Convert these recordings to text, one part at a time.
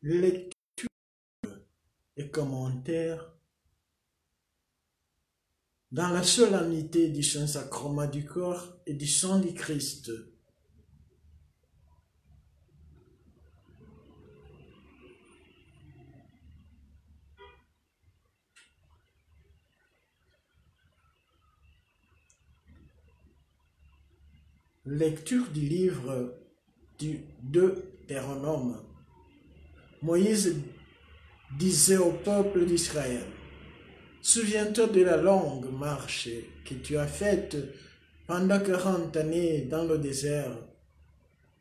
Lecture et commentaires dans la solennité du Saint-Sacrement du corps et du sang du Christ. Lecture du livre du Deutéronome. Moïse disait au peuple d'Israël: souviens-toi de la longue marche que tu as faite pendant 40 années dans le désert.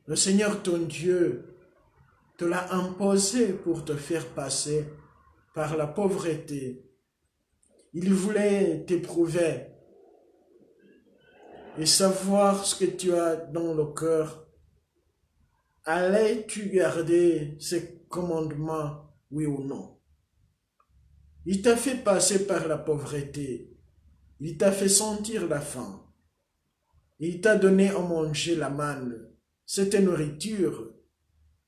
Le Seigneur ton Dieu te l'a imposé pour te faire passer par la pauvreté. Il voulait t'éprouver et savoir ce que tu as dans le cœur. Allais-tu garder ses commandements, oui ou non? Il t'a fait passer par la pauvreté. Il t'a fait sentir la faim. Il t'a donné à manger la manne, cette nourriture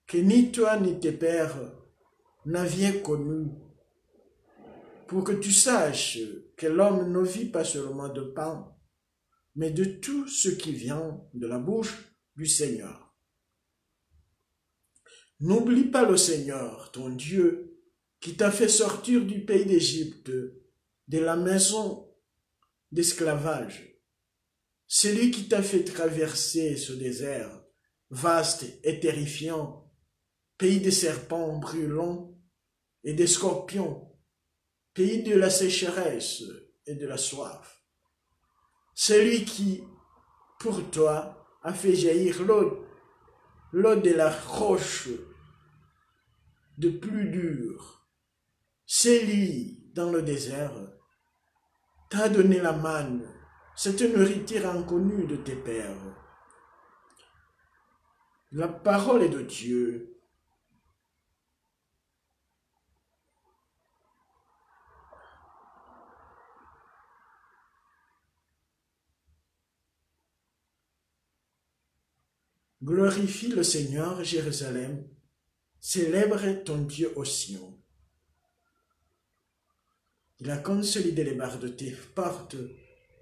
que ni toi ni tes pères n'aviez connue, pour que tu saches que l'homme ne vit pas seulement de pain, mais de tout ce qui vient de la bouche du Seigneur. N'oublie pas le Seigneur, ton Dieu, qui t'a fait sortir du pays d'Égypte, de la maison d'esclavage. C'est lui qui t'a fait traverser ce désert, vaste et terrifiant, pays de serpents brûlants et des scorpions, pays de la sécheresse et de la soif. C'est lui qui, pour toi, a fait jaillir l'eau de la roche de plus dure. C'est lui, dans le désert, t'a donné la manne, cette nourriture inconnue de tes pères. La parole est de Dieu. Glorifie le Seigneur, Jérusalem. Célèbre ton Dieu au Sion. Il a consolidé les barres de tes portes.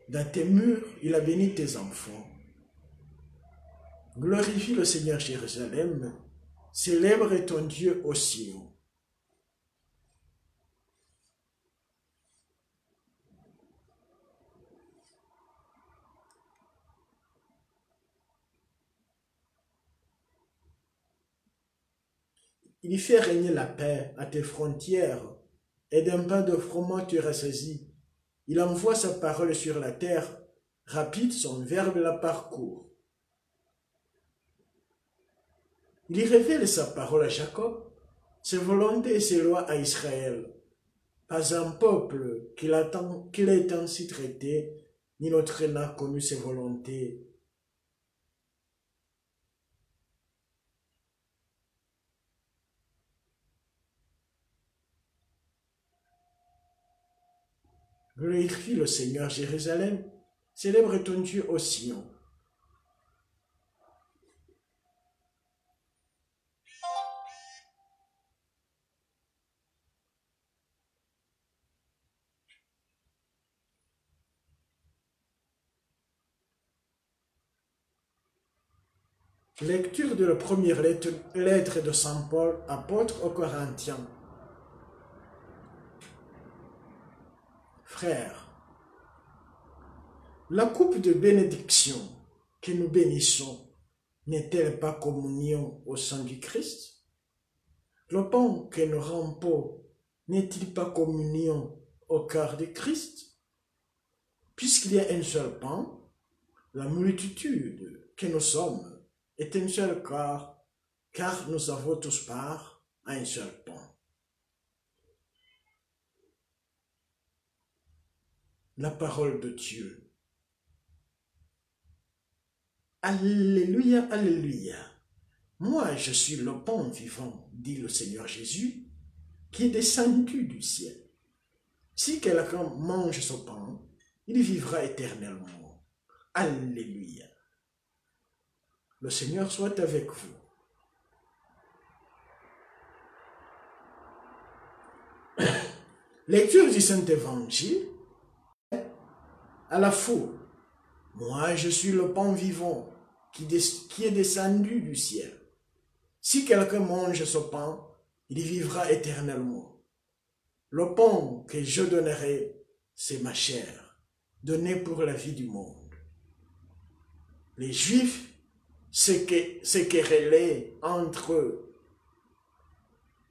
Dans tes murs, il a béni tes enfants. Glorifie le Seigneur, Jérusalem. Célèbre ton Dieu au Sion. Il fait régner la paix à tes frontières, et d'un pain de froment tu rassasies. Il envoie sa parole sur la terre, rapide son verbe la parcourt. Il révèle sa parole à Jacob, ses volontés et ses lois à Israël. Pas un peuple qu'il ait ainsi traité, ni notre n'a connu ses volontés. Glorifie le Seigneur, Jérusalem, célèbre ton Dieu au Sion. Lecture de la première lettre de Saint Paul, apôtre aux Corinthiens. Frères, la coupe de bénédiction que nous bénissons n'est-elle pas communion au sang du Christ? Le pain que nous rempons n'est-il pas communion au cœur de Christ? Puisqu'il y a un seul pain, la multitude que nous sommes est un seul corps, car nous avons tous part à un seul pain. La parole de Dieu. Alléluia, alléluia. Moi, je suis le pain vivant, dit le Seigneur Jésus, qui est descendu du ciel. Si quelqu'un mange ce pain, il vivra éternellement. Alléluia. Le Seigneur soit avec vous. Lecture du Saint-Évangile à la foule. Moi, je suis le pain vivant qui est descendu du ciel. Si quelqu'un mange ce pain, il vivra éternellement. Le pain que je donnerai, c'est ma chair, donnée pour la vie du monde. Les Juifs se querellaient entre eux.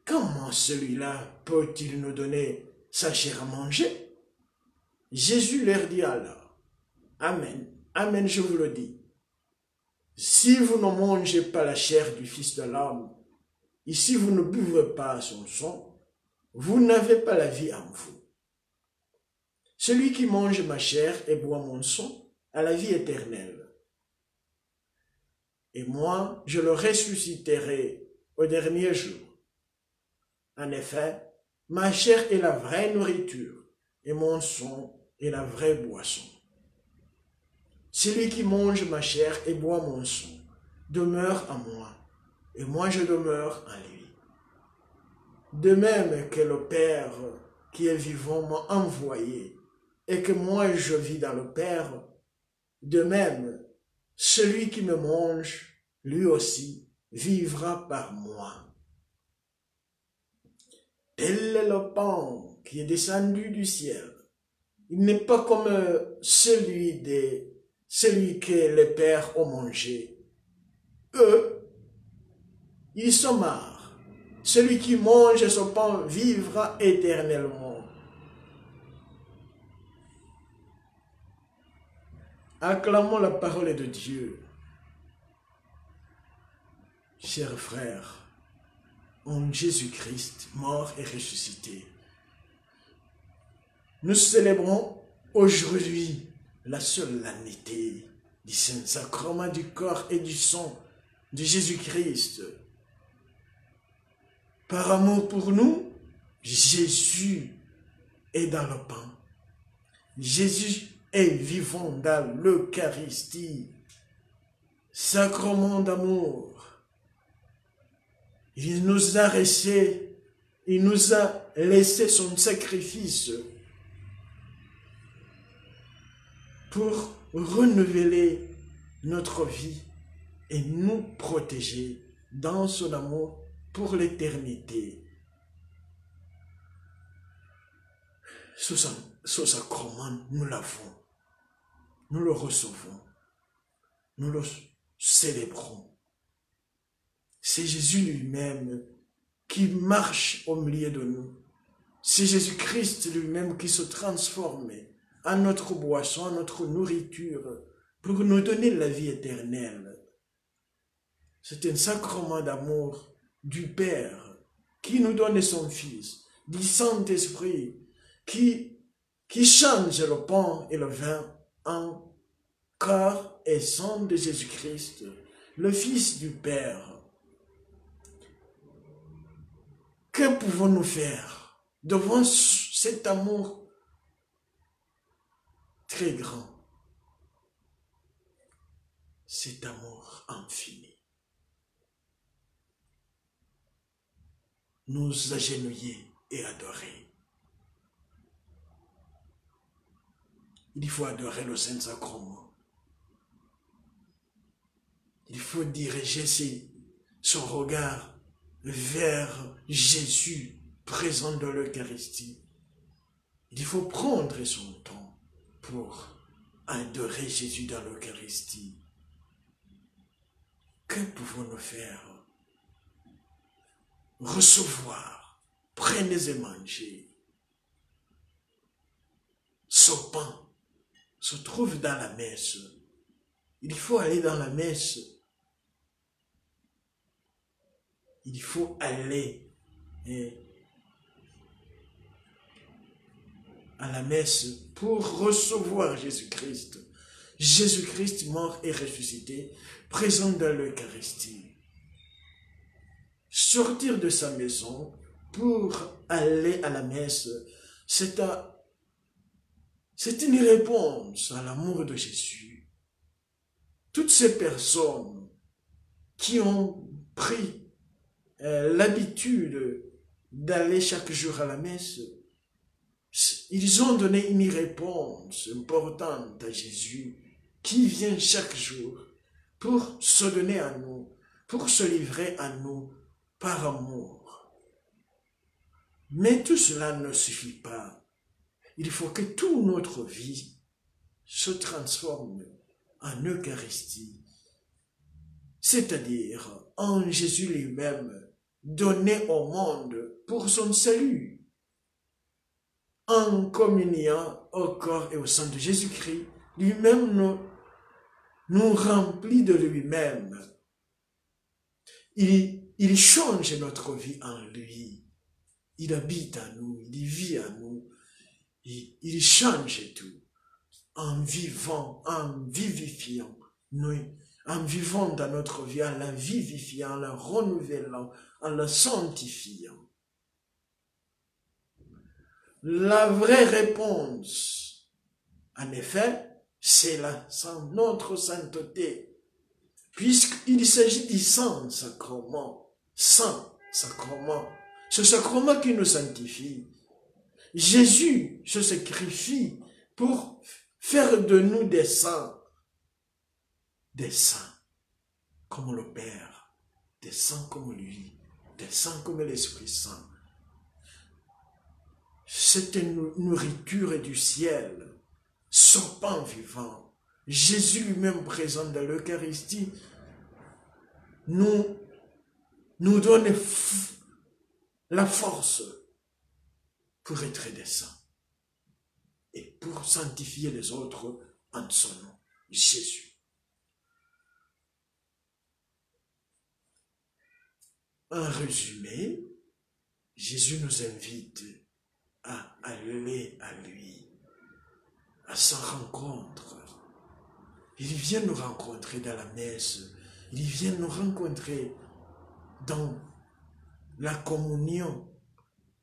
Comment celui-là peut-il nous donner sa chair à manger? Jésus leur dit alors, Amen, Amen, je vous le dis. Si vous ne mangez pas la chair du Fils de l'homme, et si vous ne buvez pas son sang, vous n'avez pas la vie en vous. Celui qui mange ma chair et boit mon sang a la vie éternelle. Et moi, je le ressusciterai au dernier jour. En effet, ma chair est la vraie nourriture et mon sang est la vraie boisson. Celui qui mange ma chair et boit mon sang demeure en moi, et moi je demeure en lui. De même que le Père qui est vivant m'a envoyé, et que moi je vis dans le Père, de même, celui qui me mange, lui aussi, vivra par moi. Tel est le pain qui est descendu du ciel. Il n'est pas comme celui que les pères ont mangé. Eux, ils sont morts. Celui qui mange ce pain vivra éternellement. Acclamons la parole de Dieu. Chers frères, en Jésus-Christ, mort et ressuscité, nous célébrons aujourd'hui la solennité du Saint-Sacrement du corps et du sang de Jésus-Christ. Par amour pour nous, Jésus est dans le pain. Jésus est vivant dans l'Eucharistie, sacrement d'amour. Il nous a laissé son sacrifice pour renouveler notre vie et nous protéger dans son amour pour l'éternité. Ce sacrement, nous l'avons, nous le recevons, nous le célébrons. C'est Jésus lui-même qui marche au milieu de nous. C'est Jésus-Christ lui-même qui se transforme en notre boisson, en notre nourriture, pour nous donner la vie éternelle. C'est un sacrement d'amour du Père qui nous donne son Fils, du Saint-Esprit, qui change le pain et le vin en corps et sang de Jésus-Christ, le Fils du Père. Que pouvons-nous faire devant cet amour très grand, cet amour infini? Nous agenouiller et adorer. Il faut adorer le Saint-Sacrement. Il faut diriger son regard vers Jésus présent dans l'Eucharistie. Il faut prendre son temps pour adorer Jésus dans l'Eucharistie. Que pouvons-nous faire? Recevoir, prenez et mangez. Ce pain se trouve dans la messe. Il faut aller dans la messe. Il faut aller à la messe pour recevoir Jésus-Christ. Jésus-Christ mort et ressuscité, présent dans l'Eucharistie. Sortir de sa maison pour aller à la messe, c'est une réponse à l'amour de Jésus. Toutes ces personnes qui ont pris l'habitude d'aller chaque jour à la messe, ils ont donné une réponse importante à Jésus qui vient chaque jour pour se donner à nous, pour se livrer à nous par amour. Mais tout cela ne suffit pas. Il faut que toute notre vie se transforme en Eucharistie, c'est-à-dire en Jésus lui-même, donné au monde pour son salut. En communiant au corps et au sang de Jésus-Christ, lui-même nous remplit de lui-même. Il change notre vie en lui. Il habite à nous, il vit à nous. Il change tout en vivant, en vivifiant. Nous, en vivant dans notre vie, en la vivifiant, en la renouvelant, en la sanctifiant. La vraie réponse, en effet, c'est notre sainteté, puisqu'il s'agit du saint sacrement, ce sacrement qui nous sanctifie. Jésus se sacrifie pour faire de nous des saints comme le Père, des saints comme lui, des saints comme l'Esprit Saint. Cette nourriture du ciel, ce pain vivant, Jésus lui-même présent dans l'Eucharistie, nous donne la force pour être des saints et pour sanctifier les autres en son nom, Jésus. En résumé, Jésus nous invite à aller à lui, à sa rencontre. Il vient nous rencontrer dans la messe, il vient nous rencontrer dans la communion,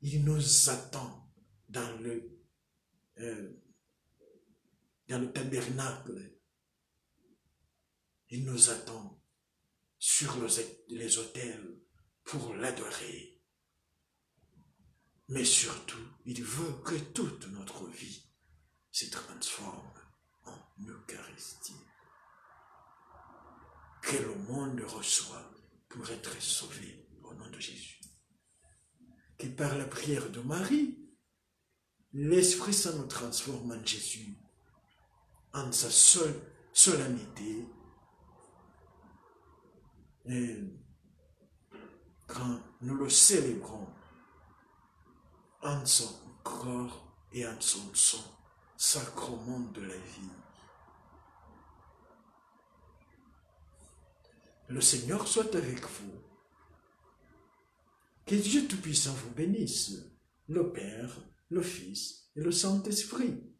il nous attend dans le tabernacle, il nous attend sur les autels pour l'adorer. Mais surtout, il veut que toute notre vie se transforme en Eucharistie. Que le monde reçoit pour être sauvé au nom de Jésus. Que par la prière de Marie, l'Esprit Saint nous transforme en Jésus, en sa solennité. Et quand nous le célébrons, en son corps et en son sang, sacrement de la vie. Le Seigneur soit avec vous. Que Dieu Tout-Puissant vous bénisse, le Père, le Fils et le Saint-Esprit.